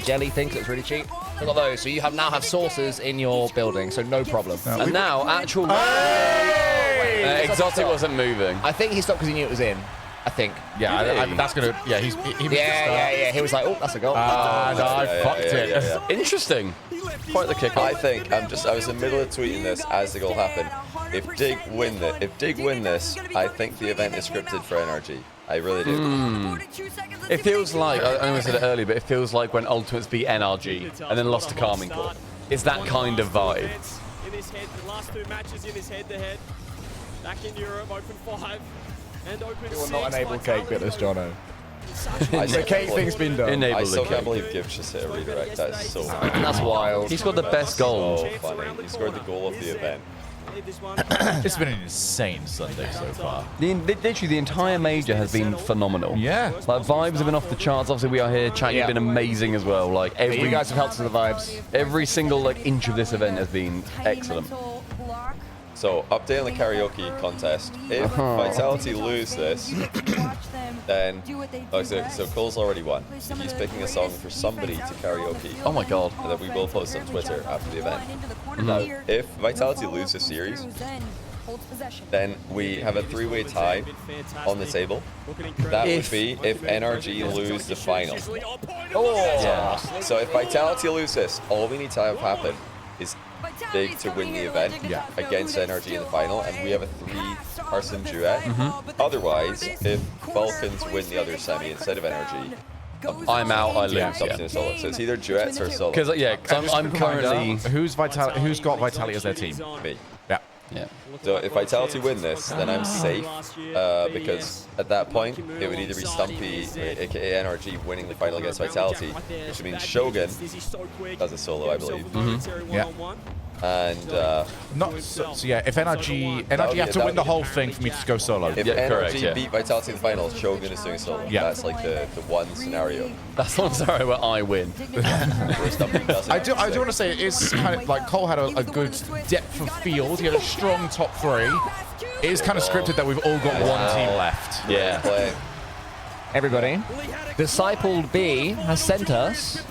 jelly things that's really cheap. Look at those. So you now have saucers in your building, so no problem. And now, actual... Exotic wasn't moving. I think he stopped because he knew it was in. I think. Yeah, that's gonna. Yeah, he yeah. He was like, oh, that's a goal. No, I fucked it. Interesting. Quite the kick. I think I was in the middle of tweeting this as the goal happened. If Dig win this, I think the event is scripted for NRG. I really do. It feels like, I know I said it earlier, but it feels like when Ultimates beat NRG and then lost to Carmine Corp. It's that kind of vibe. In his head, the last 2 matches in his head-to-head. Back in Europe, open 5 and open 6. You will not enable cake bit this, Jono. The cake thing's been done. I still can't believe Gibbs just hit a redirect. That's so funny. That's wild. He scored the best goal. So funny. He scored the goal of the event. It's been an insane Sunday so far. Literally, the entire major has been phenomenal. Yeah. Like, vibes have been off the charts. Obviously, we are here. Chat, you've been amazing as well. Like, You guys have helped with the vibes. Every single, like, inch of this event has been excellent. So, update on the karaoke contest. If Vitality lose this, then... so Cole's already won. So he's picking a song for somebody to karaoke. Oh my god. And then we will post on Twitter after the event. Now, if Vitality lose this series, then we have a 3-way tie on the table. That would be if NRG lose the final. Yeah. So if Vitality lose this, all we need to have happen is Big to win the event against NRG in the final, and we have a 3-person duet. Otherwise, if Vulcans win the other semi instead of NRG, I'm out, I lose. Something solo. So it's either duets or solo. Because I'm currently... Who's got Vitality as their team? Me. Yeah. So if Vitality win this, then I'm safe, because at that point, it would either be Stumpy, aka NRG, winning the final against Vitality, which means Shogun does a solo, I believe. Yeah. And if NRG have to win the whole thing for me to go solo. If NRG beat Vitality in the finals, Shogun is doing solo. Yeah. That's like the one scenario. That's one scenario where I win. Where Stumpy doesn't. I do want to say it is kind of like Cole had a good depth of field. He had a strong top 3. It is kind of scripted that we've all got one team left. Yeah. Everybody, Discipled B has sent us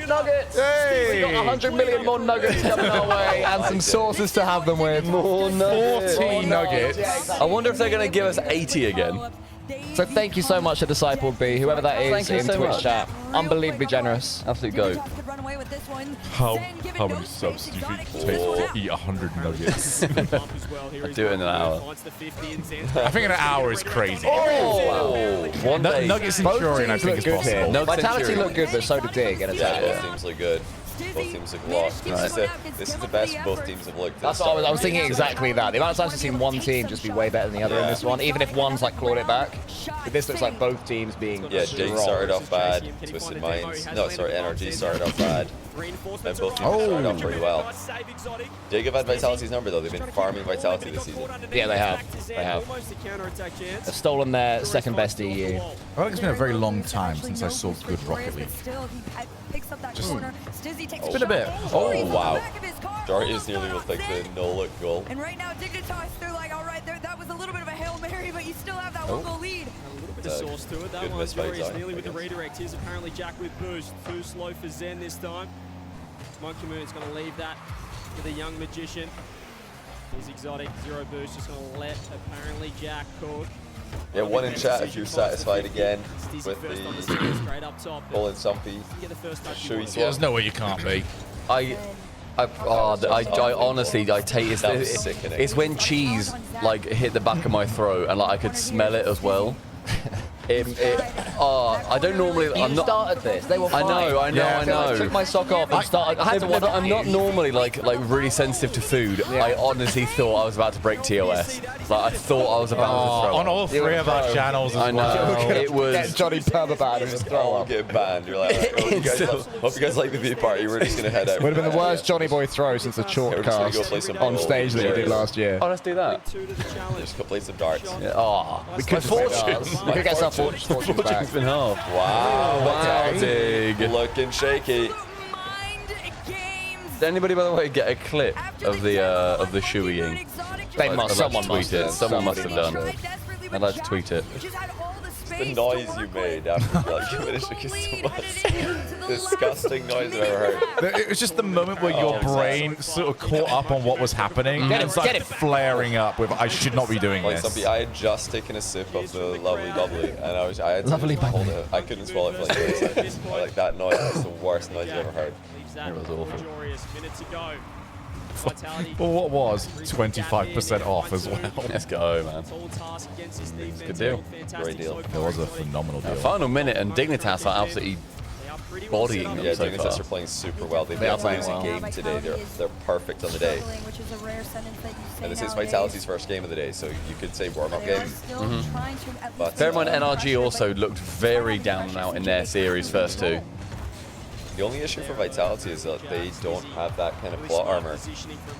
nuggets. Hey! We got 100 million more nuggets coming our way and some sauces to have them with. More nuggets. 40 nuggets. I wonder if they're going to give us 80 again. So thank you so much to Discipled B, whoever that is Thank you in so Twitch much. chat. Unbelievably generous. Absolute goat. How many subs do you think it takes to eat 100 nuggets? I'll do it in an hour. I think an hour is crazy. Oh, wow. One day. Nuggets Centurion, I think, is good here. possible. Vitality looked good, but so did Dig in attack. Both teams look good. Both teams look lost. This is the best both teams have looked. That's what I was thinking exactly that. The amount of times I've seen one team just be way better than the other in this one, even if one's like clawed it back. But this looks like both teams being Dig started off bad. Twisted Minds. No, sorry, NRG started off bad. And both teams started off pretty well. Dig have had Vitality's number though. They've been farming Vitality this season. Yeah, they have. They have. They've stolen their second best EU. I think it's been a very long time since I saw good Rocket League. It's been a bit. Oh, wow. Darius nearly with like the no-look goal. And right now, Dignitas, they're like, all right, that was a little bit of a Hail Mary, but you still have that 1-goal lead. A little bit of sauce to it. That Good one's misfight, Darius nearly with the redirect. Here's Apparentlyjack with boost. Too slow for Zen this time. Monkey Moon's going to leave that to the young magician. He's exotic, 0 boost, just going to let Apparentlyjack cook. Yeah, one in chat if you're satisfied again with the Cole and Stumpy. There's no way you can't be. I honestly, it's when cheese like hit the back of my throat and like I could smell it as well. I don't normally. You started this. They were fine. I know. I took my sock off and started. I had to watch I'm not normally like really sensitive to food. Yeah. I honestly thought I was about to break TOS. Like I thought I was about to throw on all 3 of our channels as I know. well. It was. Get Johnny Permabad and just throw up. Get banned. You're like, hope you guys like the view party. We're just gonna head out. Would have been the worst Johnnyboi throw since the chalk cast on stage that he did last year. Oh, let's do that. Just go play some darts. Yeah. Oh, We could get some fortune back. been half. Wow, Dig. looking shaky. Did anybody, by the way, get a clip of the Shogie? They must. Someone must have. Someone must have done. I'd like to tweet it. the noise you made after like finishing is the most disgusting noise I've ever heard. It was just the moment where your brain sort of caught up on what was happening and started flaring up with, I should not be doing Like this. Stumpy, I had just taken a sip of the lovely bubbly, and I had to hold it. I couldn't swallow it for like 30 seconds. Like that noise was the worst noise I've ever heard. It was awful. Minute to go. Well, what was 25% off as well? Let's go, man. Good deal. Great deal. It was a phenomenal deal. Final minute, and Dignitas are absolutely bodying them Yeah, so Dignitas far. are playing super well. They've They are been playing losing well. game today. They're perfect on the day. And this is Vitality's first game of the day, so you could say warm-up game. But Bear in mind, NRG also looked very down and out in their series first two. the only issue for Vitality is that they don't have that kind of plot armor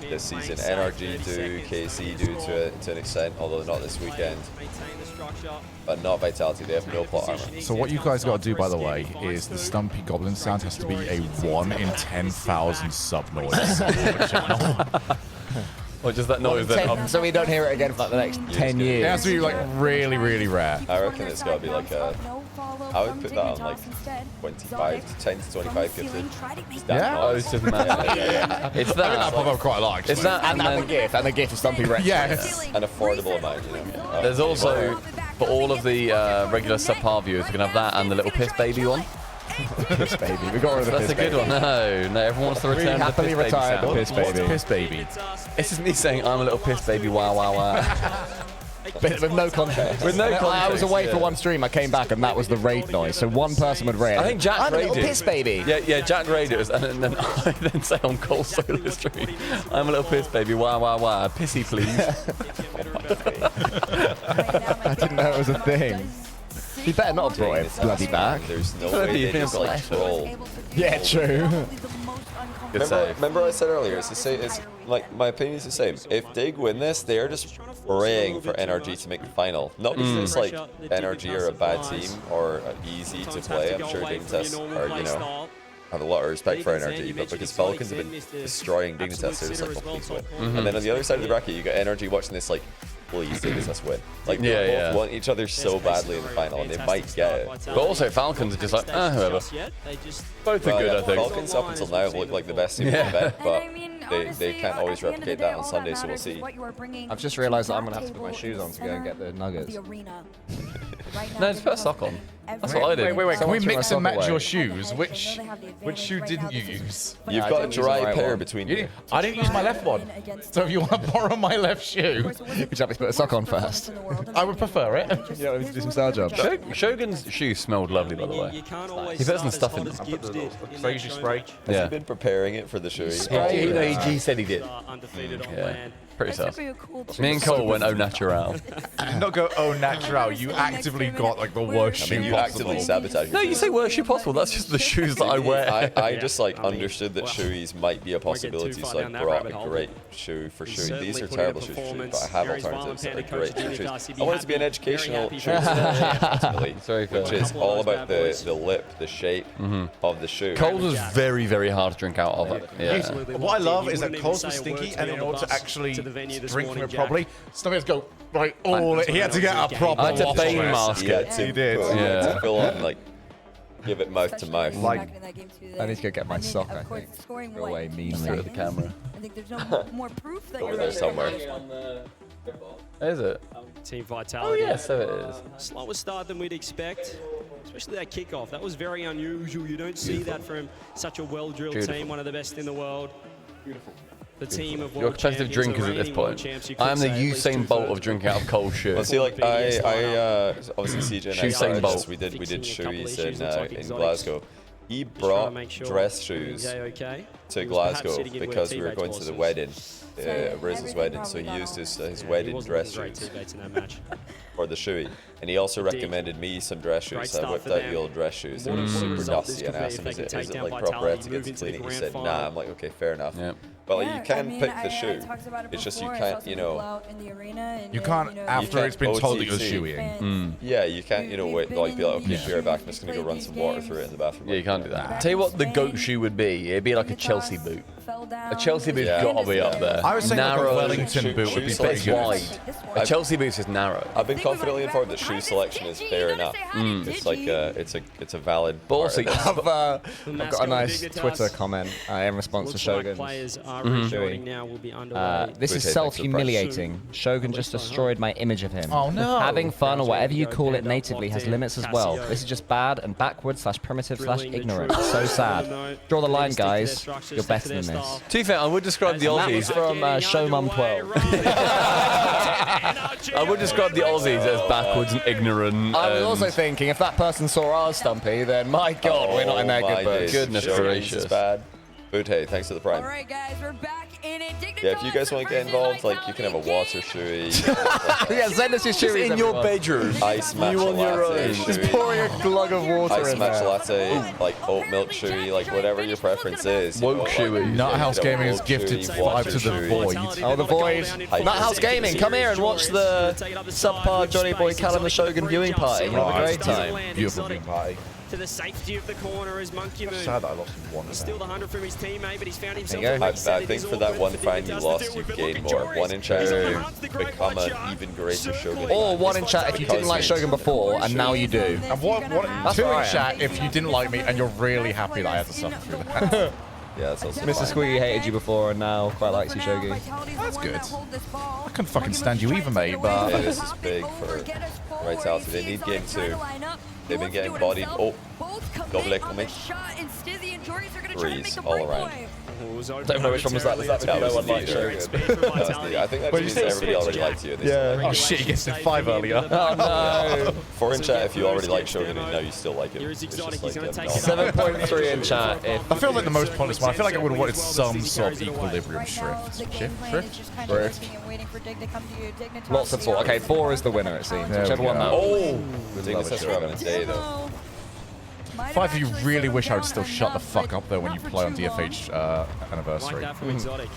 this season. NRG do, KC do to an extent, although not this weekend. But not Vitality, they have no plot armor. So what you guys got to do, by the way, is the Stumpy Goblin sound has to be a 1 in 10,000 sub noise. Or just that noise that... So we don't hear it again for like the next 10 It years. has to be like really, really rare. I reckon it's got to be like a... I would put that on like 25 to 10 to 25 gifted. It's that Yeah? Oh, noise. it's just mad. It's I think that pop that. up quite a lot. Actually. It's that, And the gift, and the gift of Stumpy Rex. Yes. An affordable amount, you know. There's also, for all of the regular SubPar viewers, we're going to have that and the little piss baby one. Piss baby. We got rid of the That's piss a good baby. one. No, everyone wants to We return the happily piss baby retired sound. the piss What's baby. Piss Baby? It's just me saying, I'm a little piss baby, wow, wow, wow. With no context. With no I was context, away yeah. for one stream, I came back, and that was the raid noise. So one person would raid. I think Jack I'm a little raided. piss baby. Yeah, Jack raided us, and then I then say on Cole solo stream, I'm a little piss baby, wow, wow, wow, pissy please. I didn't know it was a thing. He better not have brought it bloody back. There's no Bloody way they thing just I've got like left. troll. Yeah, true. Good save. Remember I said earlier, it's the same. It's like my opinion is the same. If Dig win this, they are just praying for NRG to make the final. Not because it's like NRG are a bad team or easy to play. I'm sure Dignitas are, you know, have a lot of respect for NRG, but because Falcons have been destroying Dignitas, they're just like, oh, please win. And then on the other side of the bracket, you got NRG watching this like, please Dignitas win. Like they both want each other so badly in the final, and they might get it. But also Falcons are just like, whoever. Both are good, I think. Falcons up until now have looked like the best team in the event, but they can't always replicate that on Sunday, so we'll see. I've just realised that I'm going to have to put my shoes on to go and get the nuggets. No, just put a sock on. That's what I did. Wait. Can we Someone threw mix my and match sock away. your shoes? Which shoe didn't you use? You've I got a didn't use the dry right pair one. between You you. didn't, I didn't use my left one. So if you want to borrow my left shoe, Would you have me to put a sock on first? I would prefer it. You know, to do some style jobs. Shogun's shoes smelled lovely, by the way. He put some stuff in them. So you should spray. Has Yeah. he been preparing it for the show? He said he did. Yeah. Pretty tough. Me and Cole went au natural. Not go au natural. You actively got like the worst I shoe mean, you possible. actively sabotage No, your you say worst shoe possible. That's just the shoes that I wear. I just like understood that shoeys might be a possibility, so I brought a great shoe for shoe. These are terrible shoes for shoe, but I have alternatives that are great for shoes. I want it to be an educational shoe, Very fair. which is all about the lip, the shape of the shoe. Cold was very, very hard to drink out of it. Yeah. What I love is that Cole's was stinky, and in order to actually drink from it properly, Stumpy has to go right all in. He had to get a proper I had to wash Bane on it. mask Yeah, it. He did. He had Yeah. to fill on like give it mouth to mouth. Like- I need to go get my sock, I think. Go away meanly. Through at the camera. I think there's no more proof that Over you're there right. somewhere. Is it? Team Oh, Vitality. yeah, so it is. Slower start than we'd expect, especially that kickoff. That was very unusual. You don't see that from such a well-drilled Beautiful. team, one of the best in the world. Beautiful. The team of You're world competitive champions, drinkers the at this reigning world point. champs, you could I am the say at least Usain Bolt of two-thirds. drinking out of cold shoe. Well, see, like obviously CJ and I Usain started Bolt. this. We did Fixing a couple shoes issues, in looks like in exotics. Glasgow. He Just trying to brought make sure dress shoes okay. to He was perhaps Glasgow sitting in where because we were teammates going was. to the wedding, Riz's wedding. So he used his Yeah, wedding he wasn't dress great shoes teammates in that match. for the shoey, and he also Dig. recommended me some dress Great shoes. So I start whipped for out them. the old dress shoes. They What were a super result this dusty, could and I be asked if him, they is can it take down like Vitality, proper etiquette move to into clean the it? He grand said, final. nah. I'm like, okay, fair enough. Yep. But Yeah, you can I mean, pick the I shoe. talked about it It's just you before. I can't, saw you some people know. out in the arena and, You can't, after can't it's been told that you're OTT. shoeing. Yeah, you can't, you know, We've wait, been like be like, okay, in- be right back. I'm just gonna go run some water through it in the bathroom. Yeah, you can't do that. Tell you what the goat shoe would be. It'd be like a Chelsea boot. A Chelsea boot's Yeah. got to be up there. I was saying like a narrow. Wellington boot would be pretty It's good. wide. A Chelsea boot is narrow. I've been confidently informed that shoe selection is fair enough. It's like it's a valid. But part also, of this. I've got a nice Twitter comment in response to Shogun. Players are rejoining now. Will be underway. This is Appreciate self-humiliating. Shogun just destroyed my image of him. Oh, no. Having fun or whatever you call it natively has limits as well. This is just bad and backward/primitive/ignorant. So sad. Draw the line, guys. You're better than this. to be fair, I would describe the That was Aussies. from Showmum12. I would describe the Aussies as backwards and ignorant. I was and- also thinking, if that person saw our Stumpy, then my God, we're not in their my good books. days. Goodness Shogun's gracious. is bad. Bootay, thanks for the prime. All right, guys, we're back in it. Yeah, if you guys want to get involved, like you can have a water shoey, Yeah, send us your Just shoes in your everyone. bedroom. ice matcha You on your latte, own. Just shoey, pouring a glug of water ice in matcha there. latte, like oat milk shoey, like whatever your preference is. you Woke know, like, shoey. Nuthouse you know, Gaming has woke gifted shoey, 5 water to the shoey. void. Oh, the void. Nuthouse Gaming, come here and watch the SubPar Johnnyboi Calendar Shogun viewing party. You'll have a great time. Beautiful viewing party. To the safety of the corner as Monkey Moon. Sad that I lost in one He's of still them. the 100 from his teammate, but he's found himself. There you go. I think for that one fine you lost, you've gained more. One in chat, become an even greater Shogun. Or one in chat if you didn't like Shogun before, and now you do. And what, That's two where I in am. chat if you didn't like me and you're really happy that I had to suffer through that. Yeah, that's also Mr. fine. Squiggy hated you before and now quite likes you, Shogi. That's good. I couldn't fucking stand you either, mate, but... Yeah, this is big for Vitality. They need game 2. They've been getting bodied. Oh, double echo me. Threes all around. Don't know which one was that. Was that the That no was one liked neither. Shogun? That was neither. I think that What did means you say? everybody already liked you. Yeah. Oh shit, you guessed it 5 earlier. Oh no. 4 in chat if you already like Shogun and now you still like him. Here's It's Exotic, just he's like gonna no. take it 7.3 in chat. If I feel like the most pointless one. I feel like I would have wanted some sort of equilibrium shrift. Shrift? lots of 4. Okay, 4 is the winner, it seems. There we Whichever one go. that Oh, Dignus has for having a day though. 5 of you really wish I would still shut the fuck up though when you play on DFH Like anniversary. that from Exotic.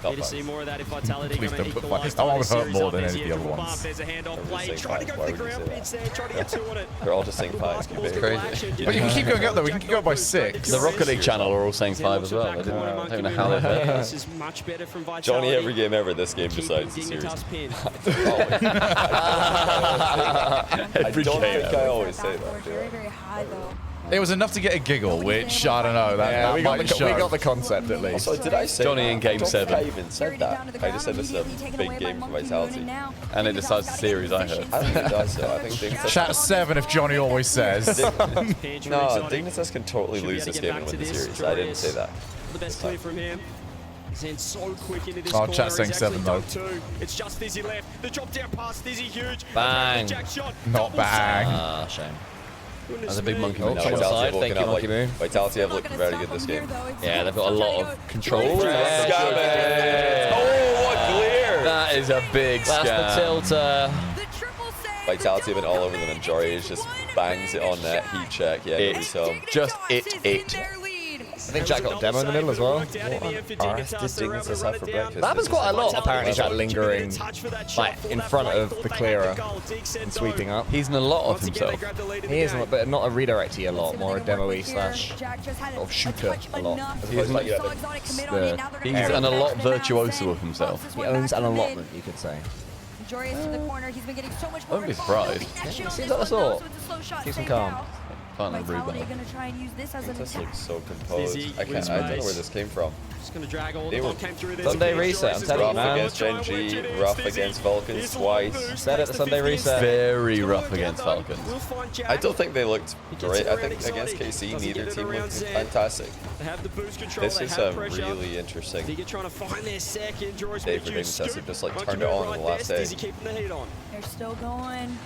Not Here to bad. see more of that if Vitality Please gonna don't put equalise that one would the hurt series more up than as any of the the other edge of ones. bump. There's a handoff Everyone's play, saying trying to five. go Why for the would you ground say pinch there, trying to get 2 on it. They're all just saying 5. But you can keep going up though, we can keep going by 6. The Rocket League channel are all saying 5 as well. I don't know how they're there. This is much better from Vitality. Johnny, every game ever, this game Keeping decides the series. Dignitas pinned. I don't think I always say that. Very, very high though. It was enough to get a giggle, which, I don't know, that, Yeah, that we got, might the, show. we got the concept at least. Also, did I say Johnny that? in game I don't think 7. I even said that. I just said this is a big game for Vitality. And it decides the series, I heard. I think it does though. I think Dignitas. Chat 7 if Johnny always says. No, Dignitas can totally lose this game and win the series. I didn't say that. The best clear from him. He's in so quick into this Oh, corner. chat's saying He's actually 7 though. done 2. It's just Dizzy left. The drop down pass, Dizzy huge. Bang. Jack shot. Not Double bang. Ah, shame. save. That's a big monkey Oh, moon. someone Vitality side. have Thank looking you, up Monkey Moon. Vitality have looked very good this game. Yeah, they've got a lot of control. Scam Yeah. it! Oh, what clear! That is a big That's scam. the tilter. Vitality have been all over them, and Jory just bangs it on net. Heat check, yeah, It. maybe so. Just it. I think Jack got a demo in the middle as well. Arse did Dignitas have for breakfast? That happens quite a lot, apparently, Jack lingering like in front of the clearer and sweeping up. He's in a lot of himself. He is, but not a redirecty a lot, more a demo-y slash sort of shooter a lot. As opposed to like, He's an a lot virtuoso of himself. he owns an allotment, you could say. Joyous to the corner. He's been getting so much I wouldn't be surprised. Seems like the sort. Keeps him calm. Can't Vitality rebound. gonna try and use this as an This attack. looks so composed. Dizzy, I don't know where this came from. Just gonna drag all They the were ball came through this. Sunday reset, I'm telling you, Rough man. against Gen G, rough against Vulcans twice. Said at the Sunday reset. Very rough against Falcons. I don't think they looked great. I think against KC, neither team looked fantastic. They have the boost control. This they is have a pressure. really interesting Digger trying to find their second. Jory's day with for you. Dignitas. They've just like Monkey turned it Moon on right in the last there. day. Dizzy keeping the heat on. They're still going.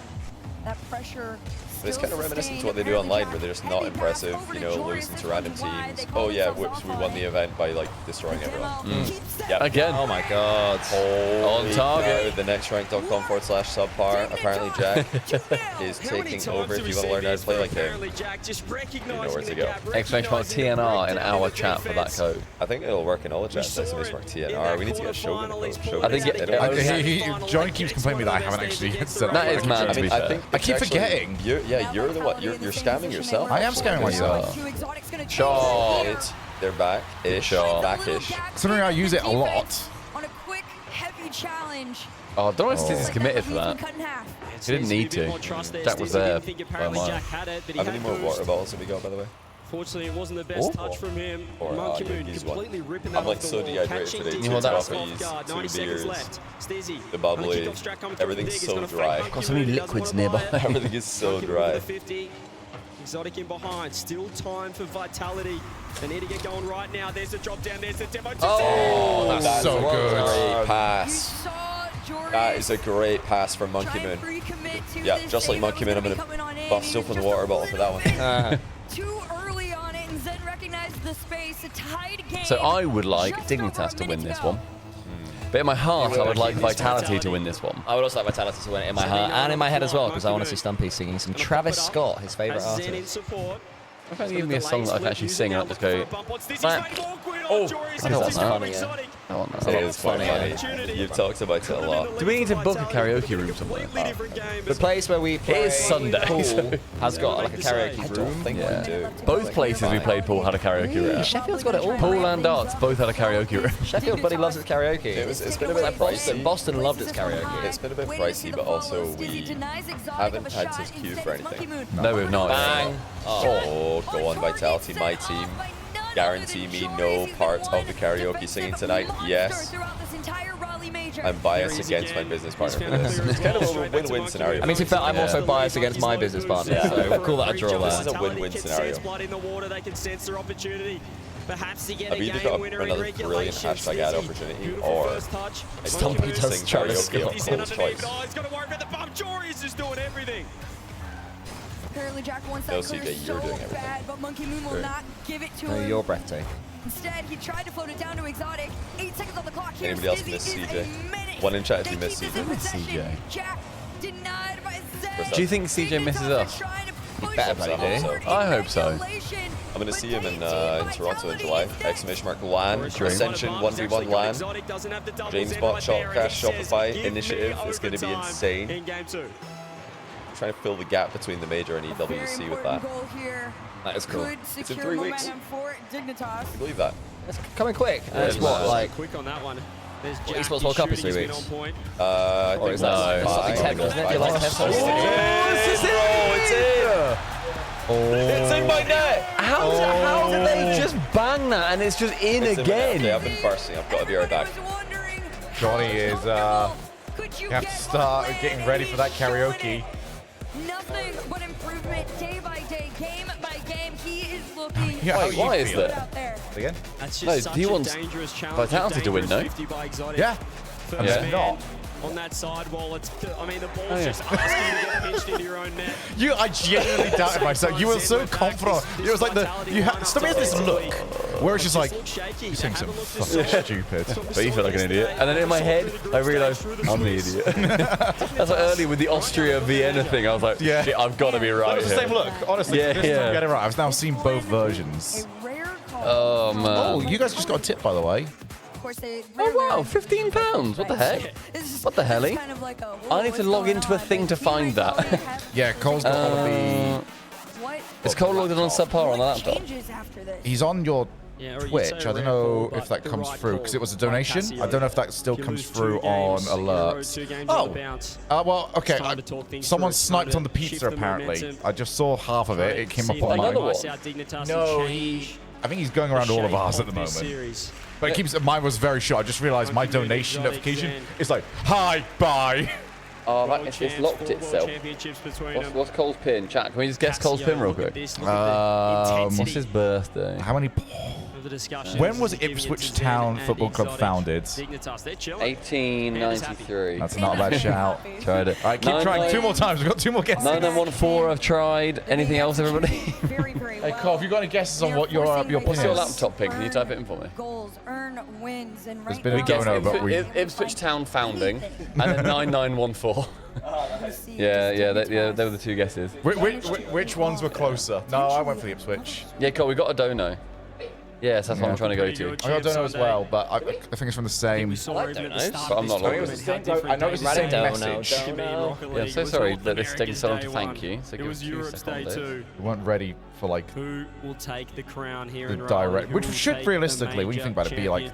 That pressure. But it's kind of reminiscent to what they do online, where they're just not impressive, you know, losing to random teams. Oh yeah, whoops, we won the event by like destroying everyone. Yep. Again. Oh my god. On target. The nextranked.com/subpar. Apparently Jack is taking over. If you want to learn how to play like him, you know where to go. Exclamation mark TNR in our chat for that code. I think it'll work in all the chats. That's somebody's mark TNR. We need to get Shogun to post. Shogun I think is- it- they don't- Johnny keeps complaining me that I haven't actually set up. That is mad, I to be mean, I fair. think I it's keep actually- You're the what? You're scamming yourself. I am scamming myself. Shot. They're back-ish. Back-ish. Considering I use it a lot. On a quick, heavy challenge. Oh, I don't know if Stizzy's committed for that. He didn't need to. Jack was there. How many more water bottles have we got, by the way? Fortunately, it wasn't the best touch from him. Monkey Moon completely ripping that I'm like off the so wall, dehydrated catching today. two 2 toes coffees, off guard, 2 90 seconds beers, left. Stizzy, the bubbly. kickoff strike coming through Everything's big. It's so gonna fake dry. Monkey Got so many Moon, doesn't liquids wanna buy nearby. it. Everything is so Monkey Moon with dry. the 50. Exotic in behind. Still time for vitality. They need to get going right now. There's a drop down. There's a demo. Oh, That's so good. Great pass. Saw Jordan That is a great pass from Monkey Moon. Yeah, just like Monkey Moon, I'm going to bust open the water bottle for that one. Too early on it, and Zen recognized the space. A tied game. So I would like Just Dignitas over to a win minute this to go. one. But in my heart, I would like Vitality to win this one. I would also like Vitality to win it in my heart and in my head as well, because I want to see Stumpy singing some Travis Scott, his favourite artist. Why can't you give me a song that I can actually sing and not just go, back? Oh, I don't want that. Funny, yeah. I want that. It is quite funny. You've talked about it a lot. Do we need to book a karaoke room somewhere? The place where we play It is Sunday. pool has got like a karaoke room. I think Yeah. we do. Both places we played pool had a karaoke room. Sheffield's got it all. Pool and darts both had a karaoke room. Sheffield bloody loves its karaoke. It's been a bit like Boston. pricey. Boston loved its karaoke. It's been a bit pricey, but also we haven't had to queue for anything. No, we've not. Bang. Oh, go on, Vitality, my team. Guarantee me no part of the karaoke singing tonight. Yes. I'm biased against my business partner for this. It's kind of a win-win scenario. I mean, to be fair, I'm also biased against my business partner, so we'll call that a draw This is there. a win-win scenario. I've either got another brilliant hashtag ad opportunity or I Stumpy don't does sing Travis karaoke Scott. on Cole's choice. Apparentlyjack wants No, that clear CJ, you're so doing everything. bad, but Monkey Moon will Sure. not give it to No, him. you're breathtaking. Instead, he tried to float it down to Exotic. 8 seconds on the clock here. Anybody else Stizzy miss is CJ? a minute. One in chat if They you miss keep CJ. this in Who is possession. CJ? Jack denied by Zen. Do you think CJ misses us? better bloody do. I hope so. I'm going to see him in Toronto in July. Exclamation mark LAN. Ascension 1v1 LAN. James Bot, Shopcash, Shopify Initiative. It's going to be insane. Trying to fill the gap between the major and EWC with that. That is cool. It's in 3 weeks. Can you believe that? It's coming quick. And Yeah, it's what, like, quick on that one. There's What, Jack, Esports his World Cup is 3 shooting's weeks? been on point. I or think is that No. something 10, isn't it? Do you like 10 Oh, it's in my net! How did they just bang that and it's just in It's in my net. Okay, again? I've been bursting. I've got to be right back. Johnny is, you have to start getting ready for that karaoke. Nothing but improvement day by day, game by game. He is looking. Yeah, how Wait, you why is feel? that? Out there. Again? That's No, just such he a wants dangerous challenge. Vitality to win, no? 50 by Exotic. Yeah. And Yeah. they're not. On that side wall, it's. I mean, the ball's Oh, yeah. just asking you to get pinched into your own net. I genuinely doubted myself. You were so confident. It was like Stumpy has this look where it's just like, you think so fucking stupid. But you feel like an idiot. And then in my head, I realised I'm the idiot. That's like earlier with the Austria Vienna thing. I was like, Yeah. shit, I've got to be right It's the here. same look, honestly. Yeah, This yeah. time, get it right. I've now seen both versions. A rare call. Oh, man. Oh, you guys just got a tip, by the way. Of course, they Oh, wow, £15. What the heck? What the helly? Kind of like a, I need to log into a thing to find that. Yeah, Cole's got all the... Is Cole logged in on SubPar on the laptop? He's on your Yeah, or you'd Twitch. say I don't rare know call, if that but comes the through right because it was a call by donation. Casio. I don't know if that still If you comes lose through 2 on games, you lose alerts. 2 games on the Oh, bounce. well, okay. Time to talk things Someone through. sniped Time on the to pizza shift the apparently. momentum. I just saw half of it. It came up See on if they Another mine. one? can ice out Dignitas No, and change I think he's going around all of the ours shape at the of this moment. series. But it keeps. Mine was very short. I just realised my donation notification is like, hi, bye. Oh, World it's champs, locked 4 world itself. championships between them. What's Cole's pin? Chat, can we just guess Cole's pin real Look at quick? this, look at the What's intensity his birthday? How many? of the discussions. When was Giving it Ipswich to Zen Town and Football Club Exotic. founded? Dignitas, they're chilling. 1893. That's not a bad shout. Tried it. All right, keep trying. 2 more times. We've got 2 more guesses. 9914, I've tried. Anything else, everybody? Very, very Hey, well. Cole, have you got any guesses on what your pin What's your is? laptop pin? Can you type it in for me? Goals, earn wins, and There's right been a now- dono, but we. Ipswich Town founding, and then 9914. Yeah, they were the 2 guesses. Which ones were closer? No, I went for the Ipswich. Yeah, Cole, we got a dono. Yes, that's what I'm trying to go to. I don't know as well, but I think it's from the same. I don't know, but I'm not logged in. I know it's the same message. Yeah, I'm so sorry that it's taking so long to thank you. So give us 2 seconds. We weren't ready for like who will take the crown here the in direct, Raleigh, who which will should take realistically, the when you think about it, be like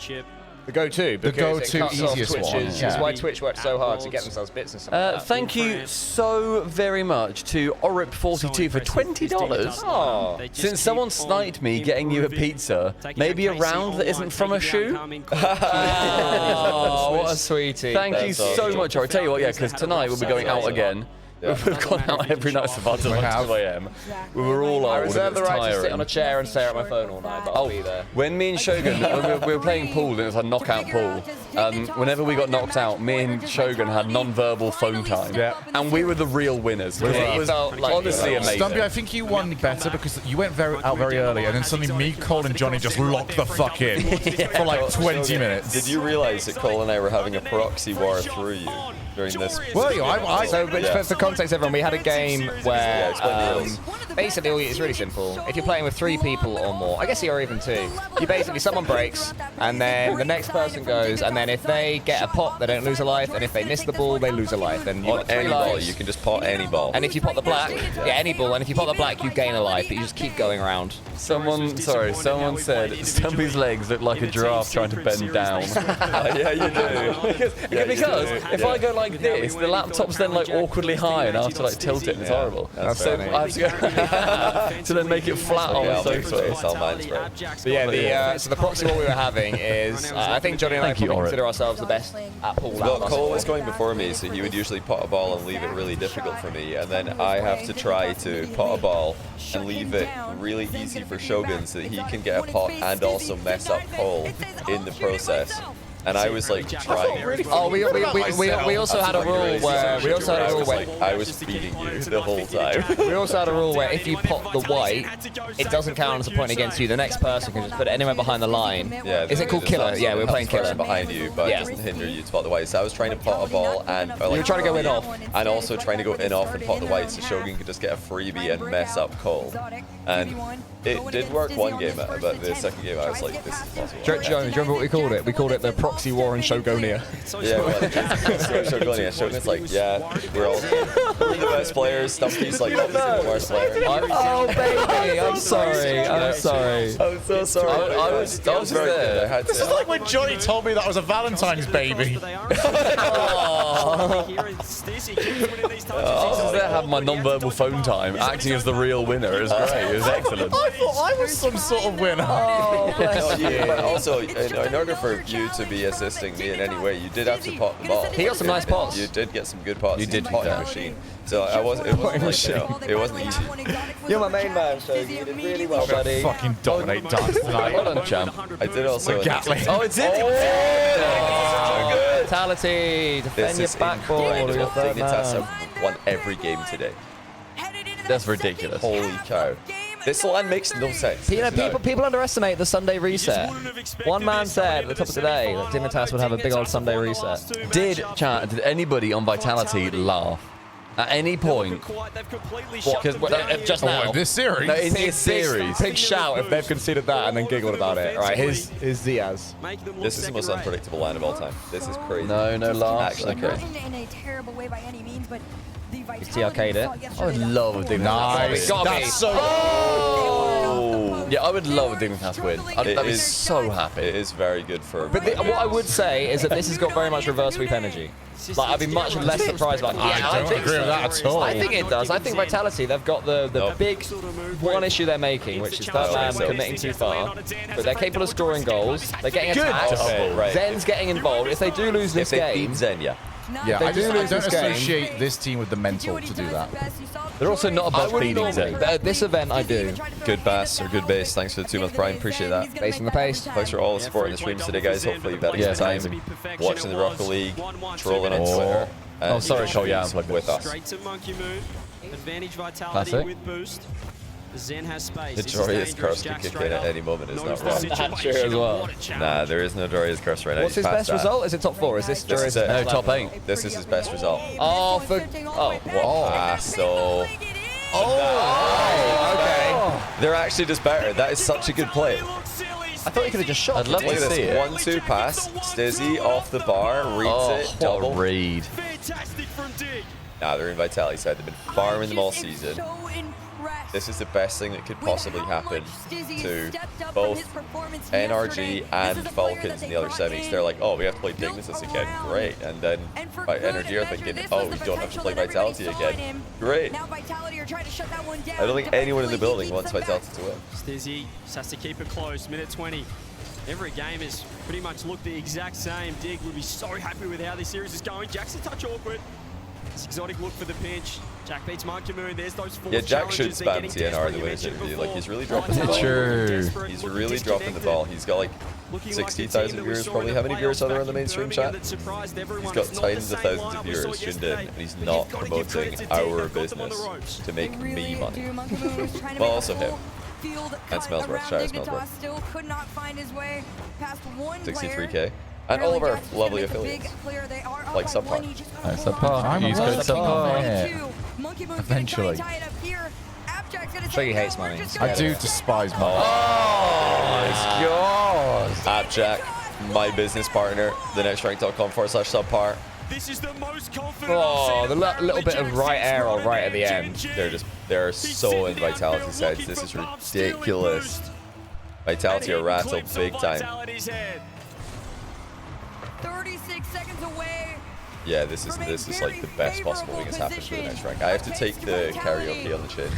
The go-to. The go-to easiest one. This is why Twitch worked so hard to get themselves bits and stuff. Thank you so very much to Orip42 for $20. Oh. Since someone sniped me getting you a pizza, maybe a round that isn't from a shoe? Oh, what a sweetie. Thank you so much. I tell you what, yeah, because tonight we'll be going out again. Yeah. We've gone out every night so far till like 2 a.m. We were all old. I reserve the right to sit tiring. on a chair and stare at my phone all night, but I'll be there. When me and Shogun, when we were playing pool, and it was a knockout pool, whenever we got knocked out, me and Shogun had non-verbal phone time. Yeah. And we were the real winners. It was honestly amazing. Stumpy, I think you won better because you went out very early, and then suddenly me, Cole, and Johnny just locked the fuck in for like 20 minutes. Did you realize that Cole and I were having a proxy war through you during this? Were you? So, for context, everyone, we had a game where basically it's really simple. If you're playing with 3 people or more, I guess you're even 2. You basically someone breaks, and then the next person goes, and then if they get a pot, they don't lose a life, and if they miss the ball, they lose a life. And you On got 3 any lives. ball, you can just pot any ball. And if you pot the black, yeah, any ball, and if you pot the black, you gain a life, but you just keep going around. Someone said Stumpy's legs look like a giraffe trying to bend down. Yeah, you do. because if I go like this, the laptop's then like awkwardly high, and I have to like tilt it. And it's horrible. So I have to go to then make it flat on the sofa. It's all mine, right? But yeah, so the proxy war we were having is, I think Johnny and I probably consider ourselves the best at pool. Well, Cole was going before me, so he would usually pot a ball and leave it really difficult for me, and then I have to try to pot a ball and leave it really easy for Shogun so that he can get a pot and also mess up Cole in the process. And I was like trying. Oh, we also had a rule where I was feeding you the whole time. we also had a rule where if you pot the white, it doesn't count as a point against you. The next person can just put it anywhere behind the line. Yeah, Is it called killer? Yeah, we were playing killer. Behind you, but it doesn't hinder you to pot the white. So I was trying to pot a ball and You were trying to go in off. and also trying to go in off and pot the white so Shogun could just get a freebie and mess up Cole. And it did work one game, but the second game I was like, this is possible. Do you remember what we called it? We called it the proxy war in Shogonia. Yeah, well, Shogonia. Shogun's like, yeah, we're the best players. Stumpy's like, obviously the worst player. Oh, baby, I'm sorry. I'm sorry. I'm so sorry. I was very good. I had This is to. like when Johnny told me that I was a Valentine's baby. I was there having my non-verbal phone time, acting as the real winner. It was great. It was excellent. I thought I was some sort of winner. But also, in order for you to be assisting me in any way, you did have to pot the ball. He got some nice pots. You did get some good pots. You did do potting that. machine. So it wasn't like, it wasn't easy. You're my main man, Shogi. You did really well, buddy. Fucking dominate dance tonight. Well done, champ. I did also. Gatling. Oh, it's it. Fatality. Defend your backboard or your incredible. third Dignitas man. have won every game today. That's ridiculous. Holy cow. This line makes no sense. You know, people underestimate the Sunday reset. One man said at the top of today that Dignitas would have a big old Sunday reset. Did anybody on Vitality laugh at any point? Because just now, This series. No, in this series. big shout if they've conceded that and then giggled about it. Right, here's Diaz. This is the most unpredictable line of all time. This is crazy. No laughs. Actually crazy. In a terrible way by any means, but the T-arcade it. I would love a Dignitas Nice. win. That's so. Yeah, I would love a Dignitas win. I'd be so happy. It is very good for. But what I would say is that this has got very much reverse sweep energy. Like, I'd be much less surprised. Like, I don't agree with that at all. I think it does. I think Vitality, they've got the big one issue they're making, which is third man committing too far. But they're capable of scoring goals. They're getting attacked. Okay, right. Zen's getting involved. If they do lose this If they game, beat Zen, yeah. Yeah, They I do don't lose this game. associate this team with the mental to do that. They're also not I above wouldn't beating Zen. normally. At this event, I do. Good bass or good base. Thanks for the 2-month prime. Appreciate that. Based on the pace. Thanks for all the support in the streams today, guys. Hopefully you've had a good time watching the Rocket League, trolling on Twitter. Oh, sorry, Cole. Yeah, I'm with us. Straight to Monkey Moon. Advantage Vitality Classic. with boost. Zen has space. The This is Doria's dangerous. curse could Jack kick straight in at up. any moment. It's Knows not the wrong. That's true situation. as well. What a challenge. Nah, there is no Doria's curse right now. What's his He's past best that. result? Is it top 4? Is this This is Doria's it. No, top 8. This is his best result. Oh, for... Oh. So Oh, okay. they're actually just better. That is such a good play. I thought he could have just shot. I'd love Look to at see this it. 1-2 pass. Stizzy off the bar, reads it, What double. a read. Fantastic from Dig. Nah, they're in Vitality side. They've been farming them all season. So impressed This is the best thing that could with possibly how happen much Stizzy to stepped up both from his performance NRG yesterday. and This is a player Falcons that in the other they brought semis. in, They're like, oh, we have to play built Dignitas again. around, Great. And then and for by good NRG are measure, thinking, this oh, was we the don't have to potential play that everybody Vitality saw in again. him. Great. Now Vitality are trying to shut that one down. I don't think anyone in the Defensively, building he wants beats them back. Vitality to win. Stizzy just has to keep it close. Minute 20. Every game has pretty much looked the exact same. Dig would be so happy with how this series is going. Jack's a touch awkward. It's exotic look for the pinch. Jack beats Monkey Moon. There's those four Yeah, Jack should challenges. They're spam getting TNR desperate. in the You winners mentioned interview. Like, he's really before. dropping the ball. True. He's really dropping the ball. He's got like 60,000 viewers. Probably how many viewers are there on the mainstream chat? He's got tons of thousands of viewers tuned in, and he's not promoting our business to make me money. Well, also him. And Smellsworth. Shout out Smellsworth. Still could not find his way past one 63K. And all of our lovely affiliates. Like SubPar. SubPar. I'm Use code SubPar. Yeah. Eventually. Shogie hates money. I do despise money. God. Appjack, my business partner, thenextrank.com/SubPar. This is the most confident Oh, the little bit of right air or right at the end. They're so in Vitality sets. This is ridiculous. Vitality are rattled big time. 36 seconds away. Yeah, this is like the best possible thing that's happened for the next rank. I have to take the karaoke on the chin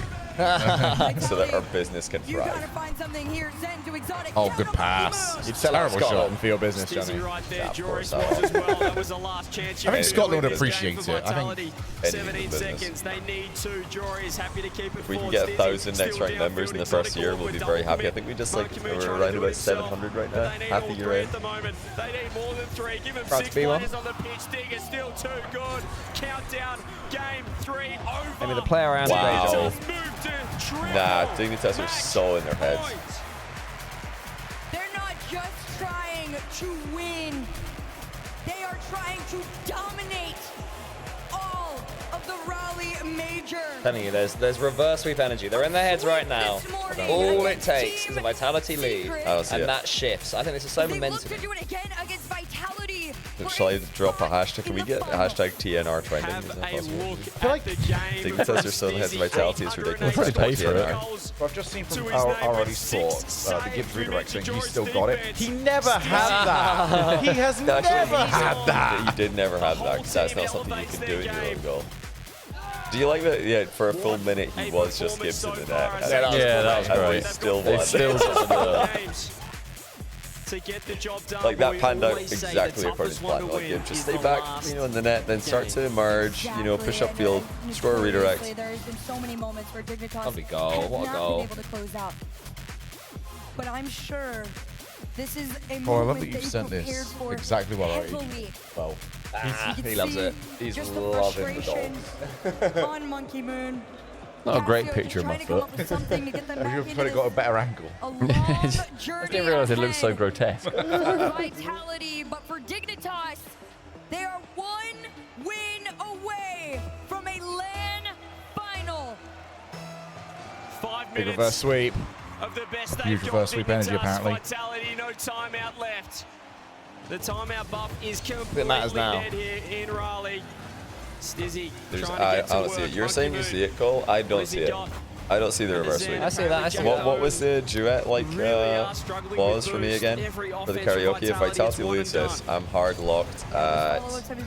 so that our business can You gotta thrive. find something here. Send to exotic. Oh, good pass. You'd sell out Terrible Scotland shot. for your business, Stizzy Johnny. right there. Yeah, of Joris course, was as well. That was the last chance. I think Scotland would This game appreciate for it. I think Vitality. anything 17 for business. seconds. They need to. Jory is happy to keep it If we can forward. get Stizzy 1,000 next still rank down members in the field. first year, we'll be very happy. I think we just like Monkey Moon we're trying around to do about himself, 700 right but now. they need Half all a year three in. at the moment. They need more than three. Give him Proud to 6 be one. players on the pitch. Dig is still too good. Countdown. Game 3 over. Maybe the player around Wow. today, Just moved to triple Nah, Dignitas are so in their heads. points. They're not just trying to win. They are trying to dominate all of the Raleigh major. Telling you, there's reverse sweep energy. They're in their heads right now. All it takes is a Vitality lead, I don't see and it. that shifts. I think this is so They look to momentum. do it again against Vitality. Shall I drop a hashtag? Can we get a hashtag TNR trending? Is Have that a possible? look like at the game. Dignitas are so in the heads of Vitality, it's ridiculous. We'll probably pay for it. Goals I've just seen to from his our name already with sport, 6 the Gibbs saves. redirect saying he's Joris still got it. defense. He never had that. He has never had that. You did never have that because that's not something you can do in your own goal. Do you like that? Yeah, for a full minute he was just Gibbs in the net. Yeah, that was And great. they still They won. still did the Games to get the job done. Like but that we panned out always say the exactly according toughest to one plan. to Like win just is stay the back, last in the net, then start to emerge, push Exactly, upfield, and score a redirect. honestly, There's been so many moments where Dignitas Lovely goal, have what a not goal. been able to close out. But I'm sure this is a Oh, I moment love that you've sent prepared this for exactly while I eat. heavily. Well, Ah, You can he loves see it. He's just the loving the frustration on Monkey Moon. Not a great Casio picture just of my trying to come foot. up with something to get them back you've into probably got a this better angle. a long journey I didn't realize it looked so ahead grotesque. for Vitality, but for Dignitas, they are one win away from a LAN final. 5 Big minutes reverse sweep. of the best Huge they've reverse got. sweep energy, Dignitas, apparently. Vitality, no timeout left. The timeout buff is completely It matters now. dead here in Raleigh. Stizzy There's, trying to I get to don't see work. it. You're Monkey saying you Moon. see it, Cole? I What don't has see he it. got? I don't see the And reverse is sweep. it I see that, I see Apparentlyjack What was the duet like really are struggling was with for me boost. again? Every For the offense karaoke, if Vitality, Vitality it's one and loses, done. I'm hard locked at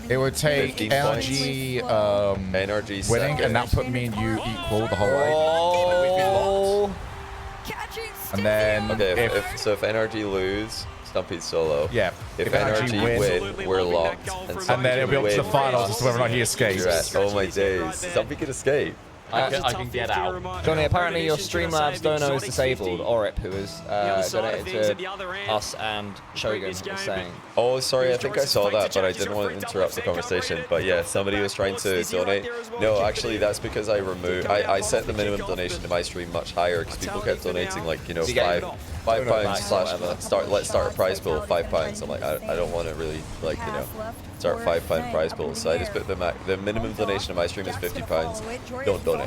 It would take 15 LG NRG winning, and that second. put me and you equal the whole way. Oh, Catching And then Okay, if if NRG lose, Stumpy's solo. yeah, If NRG NRG win, win, we're locked. and then it'll be up to the finals as to whether or not he escapes. Duet. Oh my days. Stumpy could escape. I can get out. Johnny, apparently your Streamlabs dono is disabled. Orip, who has donated to us and Shogun, is saying. Oh, sorry, I think I saw that, but I didn't want to interrupt the conversation. But yeah, somebody was trying to donate. No, actually, that's because I set the minimum donation to my stream much higher because people kept donating like, you know, £5 slash let's start a prize pool, £5. I'm like, I don't want to really like, you know, start £5 prize pool. So I just put the minimum donation to my stream is £50. Don't donate.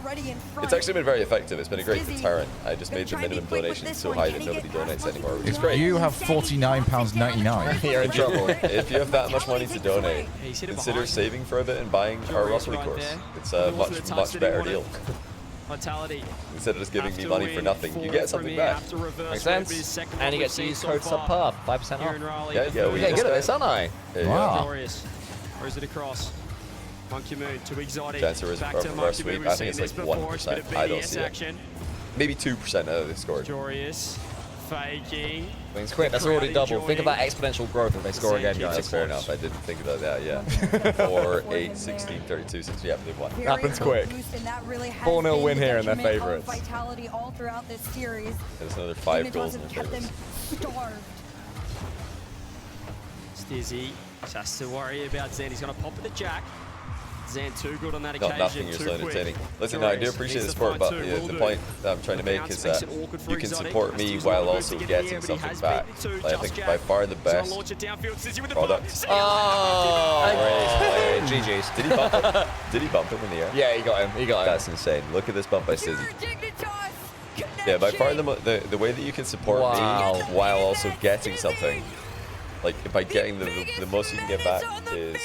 already in front. It's actually been very effective. It's been a great deterrent. I just made the minimum donation so high that nobody donates anymore, which is great. You have £49.99. You're in trouble. If you have that much money to donate, consider saving for a bit and buying our Raleigh course. It's a much better deal. Vitality. Instead of just giving me money for nothing, you get something back. Makes sense. And you get to use code SubPar, 5% off. Yeah, yeah, We get good at this, aren't I? Wow. Glorious. Throws it across. Monkey Moon to Exotic. Chance of reverse sweep. I think it's like 1%. I don't see it. Maybe 2% of the score. Glorious. Faking. Wings quick, that's already double. Think of that exponential growth if they score again, guys. That's fair enough. I didn't think about that, yeah. 4, 8, 16, 32, 60. Yeah, they've won. Happens quick. 4-0 win here and they're favorites. Vitality all throughout this series. There's another 5 goals in the kept them favorites. starved. Stizzy just has to worry about Zen. He's going to pop with the jack. Zen too good on that Not occasion. nothing, you're so entertaining. Listen, no, I do appreciate the support, but the point that I'm trying to make is that you can support me while also getting something back. Like, I think by far the best product. Oh, GG's. Did he bump him? Did he bump him in the air? Yeah, he got him. He got him. That's insane. Look at this bump by Stizzy. Yeah, by far the way that you can support me while also getting something, like by getting the most you can get back is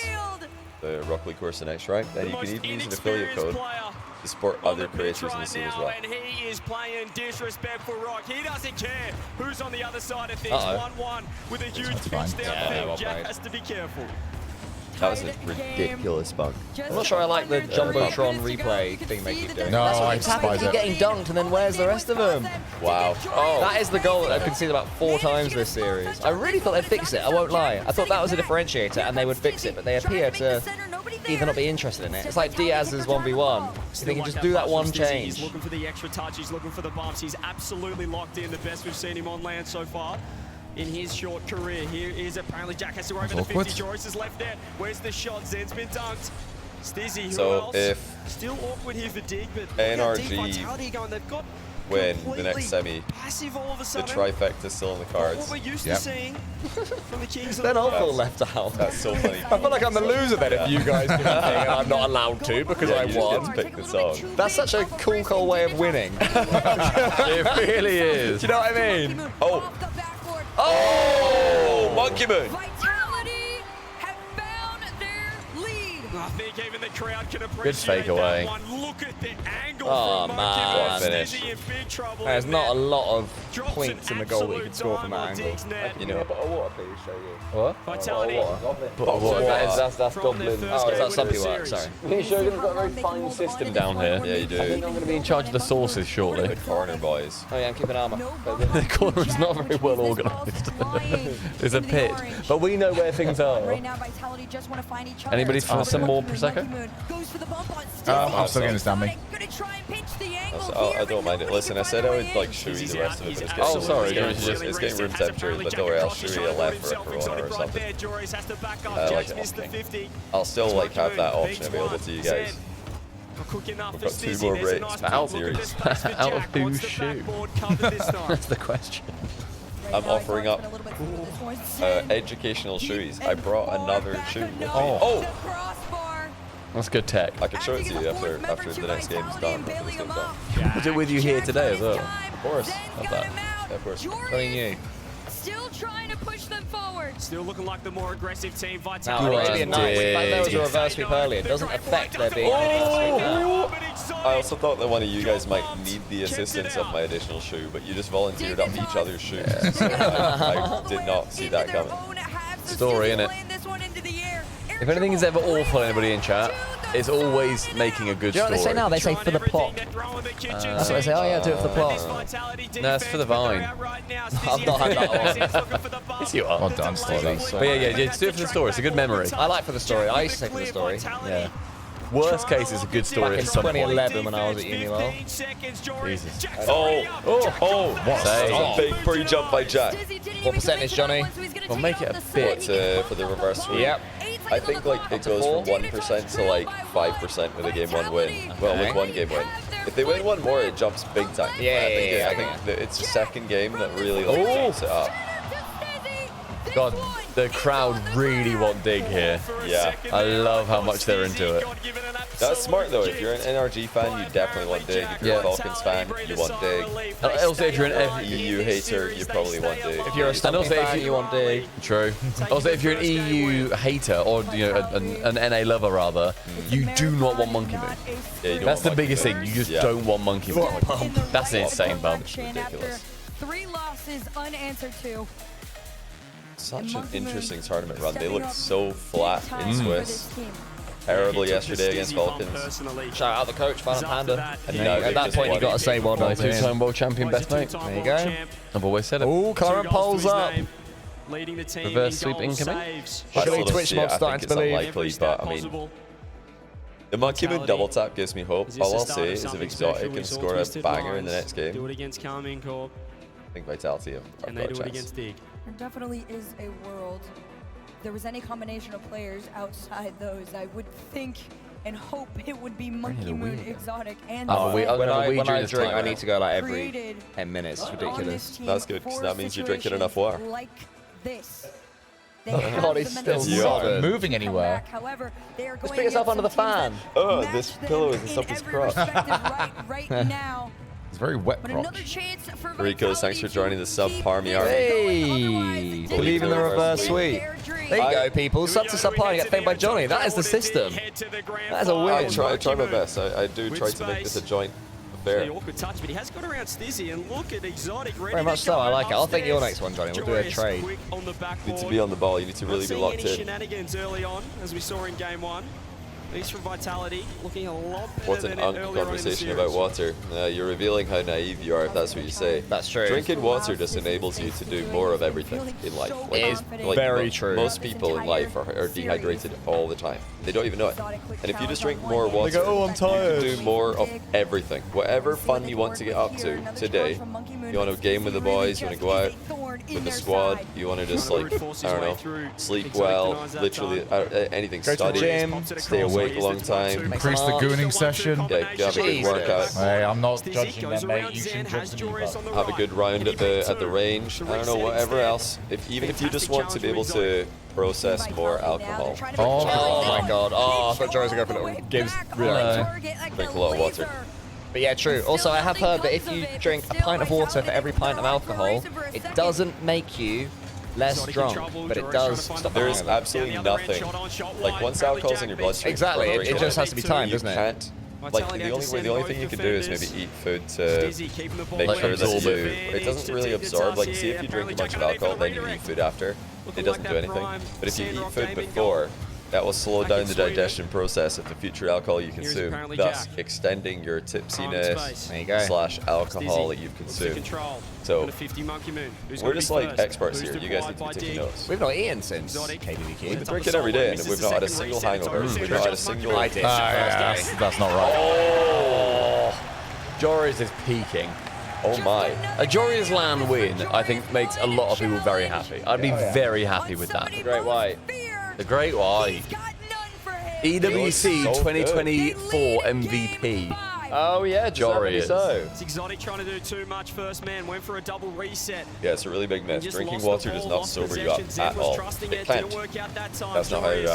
the Rock League course the next right. Then you can even use an affiliate code to support other creators in the scene as well. And he is playing disrespectful Rock. He doesn't care who's on the other side of things. 1-1 with a huge pitch down. Jack has to be careful. That was a ridiculous bunk. I'm not sure I like the Jumbotron replay thing they keep doing. No, That's I what keeps happening. despise Keep it. getting dunked, and then where's the rest of them? Wow. Oh, that is the goal that I've conceded about 4 times this series. I really thought they'd fix it, I won't lie. I thought that was a differentiator, and they would fix it, but they appear to either not be interested in it. It's like Diaz's 1v1. If they can just do that one change. He's looking for the extra touch, he's looking for the bumps. He's absolutely locked in, the best we've seen him on land so far in his short career. Here is Apparentlyjack, has to over the 50. Joris is left there. Where's the shot? Zen's been dunked. Stizzy, who else? If still awkward here for Dig, but NRG going. They've got win the next semi, passive all of a the sudden. trifecta's still in the cards. What we're used to seeing from the Kings of Then the I'll feel World. left out. That's so funny. I feel like I'm the loser then if you guys do the thing and I'm not allowed to because I You just won. get to pick the song. That's such a cool way of winning. It really is. Do you know what I mean? Oh, Monkey Moon. Vitality have found their lead. I think even the crowd can appreciate Good fake away. that one. Look at the angle Oh, from man. Monkey Moon. Finish. Stizzy in big trouble. There's not a lot of Drops points an in the goal that you absolute can score from that dime on angle. Dig's net. You know, What? Vitality. That's From their Goblin. first Oh, is game that of Something the work? series. Sorry. I think Shogun's got a very fine system down here. Yeah, you I think do. I'm going to be in charge of the sources shortly. The corner boys. Oh yeah, I'm keeping armor. The corner is not very well organised. There's a pit, but we know where things are. Right now, Vitality just want to find each other. Anybody for some more Prosecco? Goes for the bump on I'm still getting this down me. Gonna try and pinch the angle Oh, here, I don't mind it. Listen, I said I would like Shui the rest of it, but it's getting, sorry, it's getting room temperature, but don't worry, I'll Shui a left for a Corona or something. Like it. I'll still like have that option available to you guys. We've got 2 more breaks Out series. Out of whose shoe? That's the question. I'm offering up educational shoes. I brought another shoe with me. Oh! That's good tech. I can show it to you after the next game is done. After this game's done. Was it with you here today as well? Of course. Love that. Yeah, of course. Something new. Still trying to push them forward. Still looking like the more aggressive team. Now, Vitality. it should be nice. In fact, there was a reverse sweep earlier. It doesn't affect there being anything sweep now. I also thought that one of you guys might need the assistance of my additional shoe, but you just volunteered up each other's shoes. So I did not see that coming. Story, innit? If anything is ever awful, anybody in chat, it's always making a good Do you know what they say story. now? They say for the plot. That's what they say. Oh yeah, do it for the plot. No, it's for the vine. I've not had that one. Yes, you are. Well done, Stevie. But yeah, just do it for the story. It's a good memory. I like for the story. I used to say for the story. Yeah. Worst case is a good story Back in at some point. 2011 when I was at Uniwell. Jesus. Oh, big pre-jump by Jack. What percentage, Johnny? Well, make it a bit. For the reverse sweep. Yep. I think like it goes from 1% to like 5% with a game 1 win. Well, with 1 game win. If they win 1 more, it jumps big time. Yeah, I think that it's the second game that really like takes it up. God, the crowd really want Dig here. Yeah. I love how much they're into it. That's smart though. If you're an NRG fan, you definitely want Dig. If you're a Falcons fan, you want Dig. Also, if you're an EU hater, you probably want Dig. If you're a Stumpy fan, you want Dig. True. Also, if you're an EU hater or an NA lover rather, you do not want Monkey Moon. Yeah, That's the biggest thing. You just don't want Monkey Moon. That's an insane bump. Ridiculous. 3 losses unanswered to. Such an interesting tournament run. They looked so flat in Swiss. Terrible yesterday against Falcons. Shout out the coach, Van Panda. And You now know, they've at that just point, you won. got to say well done to him. 22-time world champion, best mate. There you go. I've always said it. Oh, current polls up. Leading the team Reverse in sweep goal incoming. saves. Surely Twitch mod I starting think to it's believe. unlikely, but I mean, the Monkey Moon double tap gives me hope. All I'll say is if Exotic can score a banger in the next Do game, it against Carmine Corp, I think Vitality have and got they a do it chance. against Dig. There definitely is a world. If there was any combination of players outside those, I would think and hope it would be Monkey Moon, Exotic, and Oh, the we- Flag When I during this drink, time. I need to go like every created 10 minutes. It's on ridiculous. this team That's good, 'cause for that means you're drinking situations enough water. Like this. They God, have he's the still mental You are solid. moving come anywhere. back. However, they are going pick yourself against under the some teams fan. that Oh, match this them pillow is in Stumpy's every crotch. respective right now. It's very wet, But crotch. another chance for Ricos, thanks for joining the SubPar me army. Hey, believe in the reverse sweep. There you go, people. Sub to SubPar, you get fed by Johnny. That is the system. That is a I win. try my best. I do try to make this a joint affair. The awkward touch, but he has got around Stizzy, and look at Exotic ready Very much to so. go I like it. I'll take your upstairs. next one, Johnny. We'll do a Joyous trade. quick on the You backboard. need to be on the ball. You need to really Not be seeing locked any in. shenanigans early on, as we saw in game 1. At least from Vitality, looking a lot better What's than an earlier on in the conversation series. about water? You're revealing how naive you are if that's what you say. That's true. Drinking water just enables you to do more of everything in life. It is very true. Most people in life are dehydrated all the time. They don't even know it. And if you just drink more water, go, "Oh, I'm tired." you can do more of everything. Whatever fun you want to get up to today, you want to game with the boys, you want to go out with the squad, you want to just like, I don't know, sleep well, literally anything, Go to the study, gym, stay awake a long time. Increase the gooning session. Yeah, have a good Jesus. workout. Hey, I'm not Stizzy judging goes them, mate. around You Zen, shouldn't has judge them. Joris on the Have a right. good round at the range. I don't know, whatever else. If even if you just want to be able to process more alcohol, Oh my god. Oh, I thought Joey's going to go for a little gives. drink a lot of water. But yeah, true. Also, I have heard that if you drink a pint of water for every pint of alcohol, it doesn't make you less drunk, but it does stop There is the hangover. absolutely nothing. Like once alcohol's in your bloodstream, Exactly, for it just has to be timed, you doesn't it? can't. Like the only thing you can do is maybe eat food to make sure that absorb you. it. It doesn't really absorb. Like see if you drink a bunch of alcohol, then you eat food after. It doesn't do anything. But if you eat food before, that will slow down the digestion process of the future alcohol you consume, thus extending your tipsiness There you go. / alcohol that you've consumed. So we're just like experts here. You guys need to be taking notes. We've not eaten since KDVQ. We drink it every day, and we've not had a single hangover. We've not had a single. I did. That's not right. Oh, Joris is peaking. Oh my! A Joris LAN win, I think, makes a lot of people very happy. I'd be very happy with that. Great White. The Great White. EWC so 2024 MVP. Oh yeah, Joris. so. It's Exotic trying to do too much first man, went for a double reset. Yeah, it's a really big myth. Just Drinking lost the water does ball not off sober you up possession. Zen at was all. trusting It it, can't. didn't work out that time. That's not how. Joris.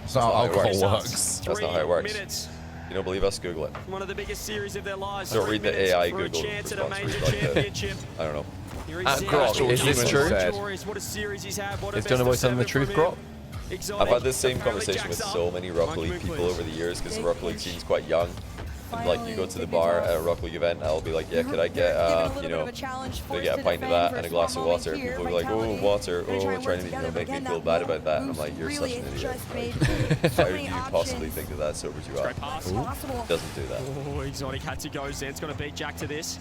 That's not how alcohol Results. works. That's not how it works. 3 minutes. You don't believe us? Google it. One of the biggest series of their lives. Don't 3 read the minutes AI for a Google chance at a response. major Read like the- championship. I don't know. Here At Zen. Grok, is this true? Joris, what a series he's had. What a Is best of Johnnyboi telling the 7 truth, from him. Grok? Exotic. I've had this same Apparently conversation with Jack's so up. many Rocket Monkey League Moon, people please. over the years because the Rocket League scene's quite young. And like you go to the bar at a Rocket League event, I'll be like, yeah, could I get, you know, could I get a pint of that and a glass of water? People will be like, oh, water, oh, trying to make me feel bad about that. And I'm like, you're such an idiot. Like, how do you possibly think that sobers you up? Doesn't do that. Oh, Exotic had to go. Zen's going to beat Jack to this.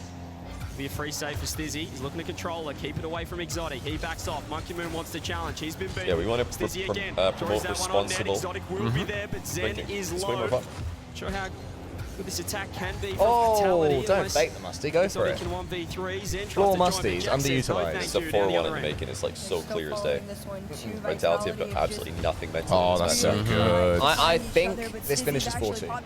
Be a free save for Stizzy. He's looking to control it, keep it away from Exotic. He backs off. Monkey Moon wants the challenge. He's been beaten. Yeah, we want to Stizzy again. promote Throws that one on net. responsible Exotic will be there, but Zen drinking. is It's way more low. fun. Show how good this attack can be for Oh, Vitality. don't unless bake the musty. Go for Exotic it. can 1v3. Zen tries Floor to join, but musties, Jack says no, underutilised. thank It's a you, down the 4-1 other in the end. making. It's like so clear as day. Vitality have got absolutely nothing mental. Oh, in that's this so match. good. I think this finishes 4-2. I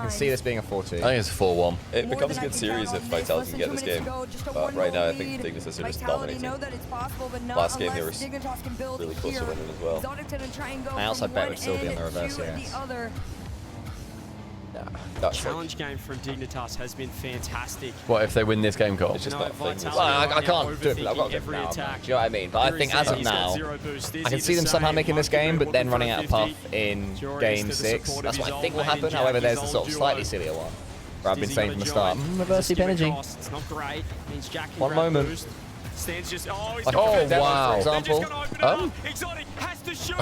can see this being a 4-2. I think it's 4-1. It becomes a good series if Vitality can get this game. But right now, I think Dignitas are just dominating. Last game, they were really close to winning as well. My outside bet would still be on the reverse, yes. That's Challenge game from Dignitas has been fantastic. What if they win this game, Cole? It's just not a thing. Well, I can't do it. I've got to do it now. Do you know what I mean? But I think as of now, I can see them somehow making this game, but then running out of puff in game 6. That's what I think will happen. However, there's the sort of slightly sillier one where I've been saying from the start, reverse deep energy. It's not great. Means Jack can One grab moment. boost. Stands just, Oh, wow. For example. Exotic has to shoot.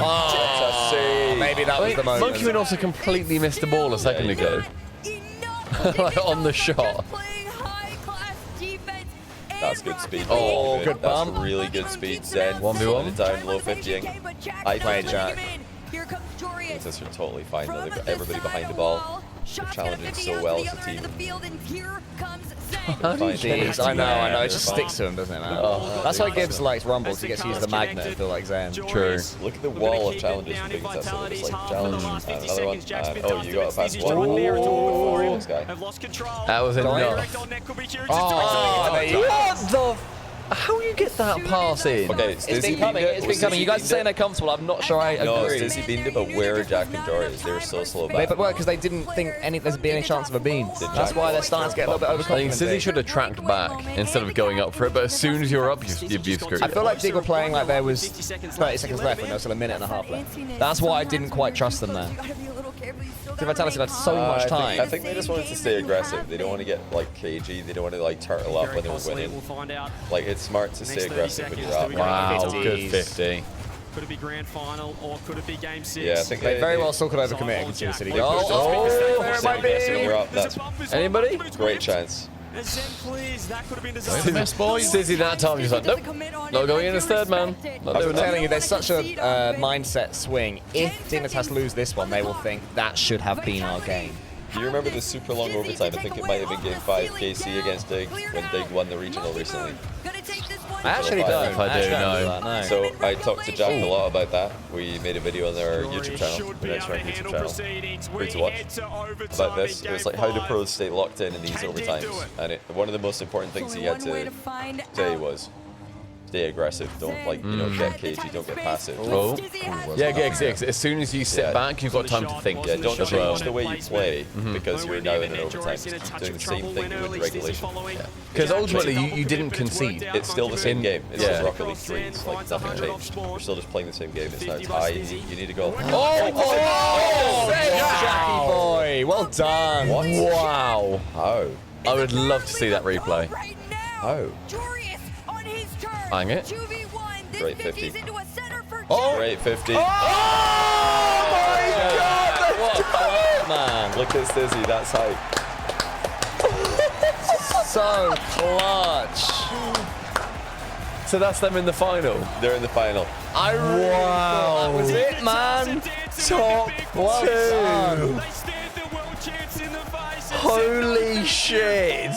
Maybe that was the moment. Monkey also completely missed the ball a second ago. Like on the shot. That's good speed. Oh, good That's bump. really good speed. Zen 1v1. down low 50ing. I played Jack. This are totally fine though. They've got everybody behind the ball. They're challenging so well as a team. Jeez, I know. It just sticks to him, doesn't it, man? That's why Gibbs likes Rumbles. He gets to use the magnet and feel like Zen. True. Look at the wall of challenges from Big Test. It's like challenge, another one, and oh, you got a pass one. This guy. That was enough. Oh, there you go. What the? How you get that pass in? Okay, It's been coming. It's been coming. You guys are saying they're comfortable. I'm not sure I No, agree. Stizzy beamed it, but where are Jack and Jory? They were so slow back. But because they didn't think there'd be any chance of a beam. That's why they're starting to get a little bit I overconfident. think Sizzy should have tracked back instead of going up for it, but as soon as you're up, you've screwed I it. feel like Dig were playing like there was 30 seconds left when there was still a minute and a half left. That's why I didn't quite trust them there. Vitality had so much time. I think they just wanted to stay aggressive. They don't want to get like cagey. They don't want to like turtle up when they're winning. Like it's smart to stay aggressive when you're up. Wow, 50s. good 50. Could it be grand final or could it be game 6? Yeah, I think They very well still could overcommit against the City. Oh, Where might we're be? up. That's Anybody? great chance. And Zen, please, that could have been Where's the best boys? Sizzy that time just like, nope, not going in as third man. Not I'm doing telling that. you, there's such a mindset swing. If Dignitas lose this one, they will think that should have been our game. Do you remember the super long overtime? I think it might have been game 5, KC against Dig, when Dig won the regional recently. I actually don't. If I do, no. So I talked to Jack a lot about that. We made a video on our YouTube channel, the Next Rank YouTube channel, free to watch, about this. It was like how do pros stay locked in these overtimes. And one of the most important things he had to say was, stay aggressive. Don't get cagey. Don't get passive. Oh. Yeah, as soon as you sit back, you've got time to think. Yeah, don't as well. change the way you play because you're now in an overtime. Just keep doing the same thing you would in regulation. Because ultimately, you didn't concede. It's still the same game. It's Yeah. just Rocket League 3. It's like nothing changed. We're still just playing the same game. It's now tie. You need to go. Jackie boy, well done. Wow. How? I would love to see that replay. How? Hang it. Great 50. Oh, Great 50. my God, what man. Look at Stizzy. That's hype. So clutch. So that's them in the final. They're in the final. That was it, man. Top Well done. Holy shit.